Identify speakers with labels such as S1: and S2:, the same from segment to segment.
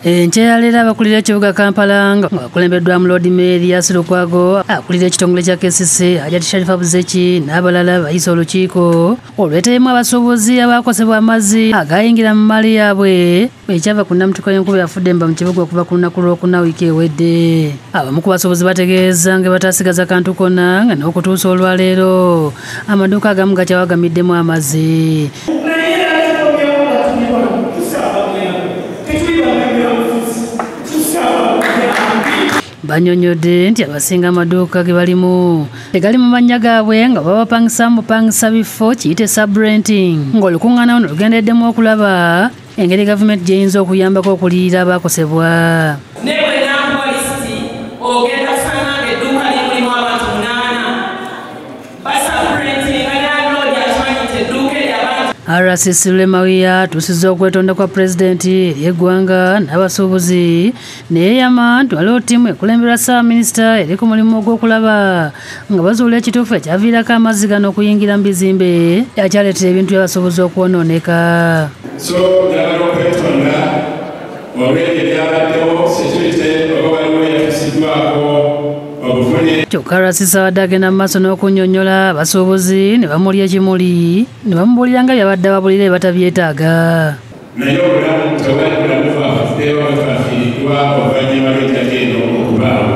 S1: Nkyeyalira abakulira ekibuga Kampala nga bakulembeddwamu Lord Mayor Erias Lukwago, akulira ekitongole kya KCC Hajati Sharifa Buzeki n'abalala bayise olukiiko olweteyemu abasuubuzi abaakosebwa amazzi agayingira mu mali yaabwe ekyava ku Namutuka y'enkuba yafudde mba mu kibuga okuva ku lunaku lw'okuna wiiki ewedde. Abamu ku basuubuzi bategeeza nga bataasigaza kantu konna nga n'okutuusa olwaleero amaduuka agamu gakyawagamiddemu amazzi. Banyonyodde nti abasinga amaduuka ge balimu tegali mu mannya gaabwe nga babapangisa mu bupangisa bifo kiyite sub-renting ng'olukuŋŋaana luno lugendeddemu okulaba engeri gavumenti gy'eyinza okuyambako okuliyirira abaakosebwa. RCC Lemawiya atuusizza okwetonda kwa pulezidenti eri eggwanga n'abasuubuzi neeyama nti waliwo ttiimu ekulemberwa Ssaabaminisita eri ku mulimu ogw'okulaba nga bazuula ekituufu ekyaviirako amazzi gano okuyingira mu bizimbe ekyaleetera ebintu by'abasuubuzi okwonooneka.
S2: So njagala okwetonda olw'ebyo ebyabaddewo security oba waliwo yakusiddwako
S1: kyokka RCC abadde agenda mu maaso n'okunnyonnyola abasuubuzi ne bamulya ekimuli ne bamubuulira nga byabadde ababulira ebatabyetaaga.
S2: Naye obulamu tewali bulamu bwafuddeyo bwafiiriddwa oluvannyuma lw'ettaka eno okubaawo.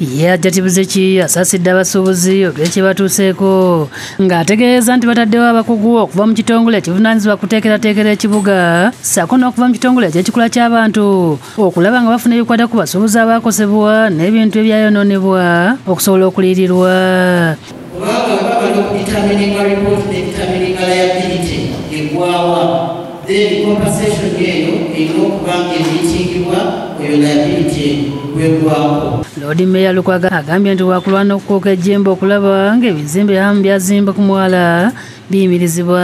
S1: Ye Hajati Buzeki asaasidde abasuubuzi olw'ekye batuuseeko ng'ategeeza nti bataddewo abakugu okuva mu kitongole ekivunaanyizibwa kuteekerateekera ekibuga ssaako n'okuva mu kitongole eky'ekikula ky'abantu okulaba nga bafuna ebikwata ku basuubuzi abaakosebwa n'ebintu ebyayonoonebwa okusobola okuliyirirwa.
S3: Kubanga babala okuditamininga ripooti n'editamininga liability eggwawa then compensation eyo erina okuba ng'ebiitingibwa eyo liability gwegwako.
S1: Lord Mayor Lukwago agambye nti waakulwana okukuuka ejjembe okulaba ng'ebizimbe ebimu byazimba ku mwala biyimirizibwa.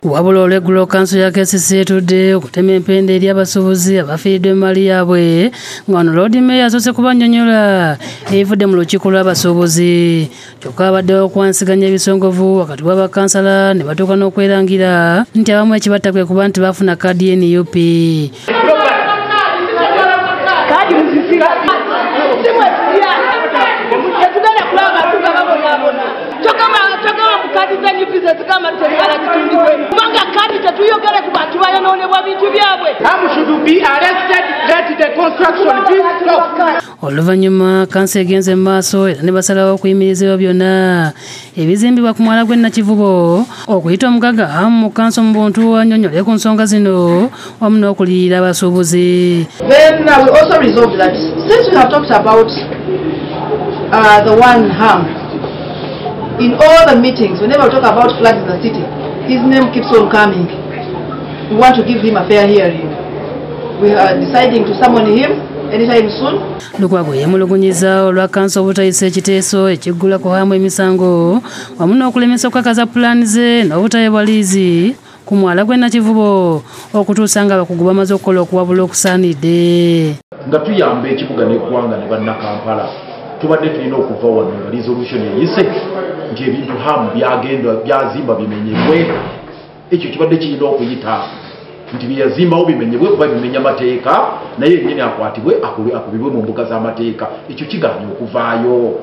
S1: Wabula olw'eggulo kanso ya KCC etudde okutema empenda eri abasuubuzi abafiiriddwa emmali yaabwe nga wano Lord Mayor asoose kubannyonnyola ebivudde mu lukiiko lw'abasuubuzi. Kyokka abaddewo okwansiganya ebisongovu wakati w'abakansala ne batuuka n'okwerangira nti abamu ekibatta kwe kuba nti baafuna kaadi y'NUP. Oluvannyuma kanso egenze mu maaso era ne basalawo okuyimirizibwa byonna ebizimbibwa ku mwala gw'e Nakivubo okuyita omugagga amu mu kanso mu buntu annyonnyole ku nsonga zino wamu n'okuliyirira abasuubuzi.
S4: Then we also resolved that since we have talked about the one harm in all the meetings, whenever we talk about floods in the city, his name keeps on coming. We want to give him a fair hearing. We are deciding to summon him anytime soon.
S1: Lukwago yemulugunyiza olwa kanso obutayisa ekiteeso ekiggula ku hamu emisango wamu n'okulemesa okukakaza pulaani ze n'obutayebwa liizi ku mwala gw'e Nakivubo okutuusa nga abakugu bamaze okukola okuwabula okusaanidde.
S5: Nga tuyamba ekibuga n'eggwanga ne bannakampala tubadde tulina okuva wano nga resolution eyise nti ebintu hamu byazimba bimenyebwe. Ekyo kibadde kirina okuyita nti byazimbawo bimenyebwe kuba bimenya mateeka naye yennyini akwatibwe akubibwe mu mbuga z'amateeka. Ekyo kigaanye okuvaayo.